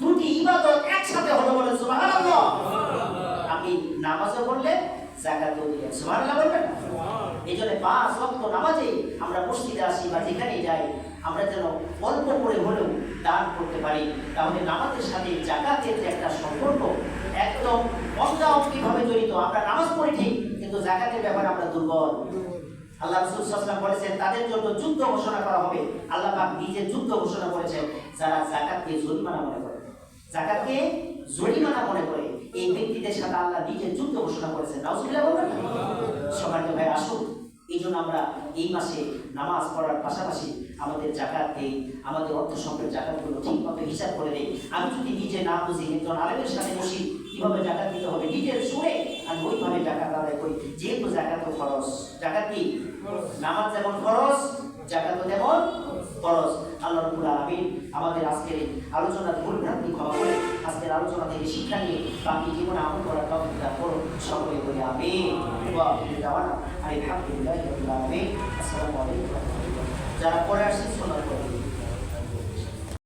দুটি ইবাদত একসাথে হলো। বলেন সুবহানাল্লাহ। আপনি নামাজও পড়লেন, যাকাতও দিলেন। সুবহানাল্লাহ বলবেন। এই জন্য 5 ওয়াক্ত নামাজে আমরা মসজিদে আসি বা যেখানেই যাই, আমরা যেন অল্প করে হলেও দান করতে পারি। তাহলে নামাজের সাথে যাকাতের যে একটা সম্পর্ক একদম অঙ্গাঅঙ্গিভাবে জড়িত। আমরা নামাজ পড়ি ঠিক, কিন্তু যাকাতের ব্যাপারে আমরা দুর্বল। আল্লাহ রাসূল সাল্লাল্লাহু আলাইহি ওয়াসাল্লাম বলেছেন, তাদের জন্য যুদ্ধ ঘোষণা করা হবে। আল্লাহ পাক নিজে যুদ্ধ ঘোষণা করেছেন যারা যাকাতকে জরিমানা মনে করে। যাকাতকে জরিমানা মনে করে এই ব্যক্তিদের সাথে আল্লাহ নিজে যুদ্ধ ঘোষণা করেছেন। নাউজুবিল্লাহ বলবেন। সম্মানিত ভাই, আসুন এই জন্য আমরা এই মাসে নামাজ পড়ার পাশাপাশি আমাদের যাকাত দেই, আমাদের অর্থ সম্পদের যাকাতগুলো ঠিকমতো হিসাব করে দেই। আমি যদি নিজে না বুঝি, একজন আলেমের সাথে বসি কিভাবে যাকাত দিতে হবে, নিজের শুনে আমি ওইভাবে যাকাত আদায় করি। যেহেতু যাকাত ফরজ। যাকাত কি? নামাজ যেমন ফরজ, যাকাতও তেমন ফরজ। আল্লাহ রাব্বুল আলামিন আমাদের আজকের আলোচনার ভুল ভ্রান্তি ক্ষমা করে আজকের আলোচনা থেকে শিক্ষা নিয়ে বাকি জীবনে আমল করার তৌফিক দান করুন। সকলে বলি আমিন। ওয়া আখিরু দাওয়ানা আলহামদুলিল্লাহি রাব্বিল আলামিন। আসসালামু আলাইকুম। যারা পড়ে আসছেন শোনার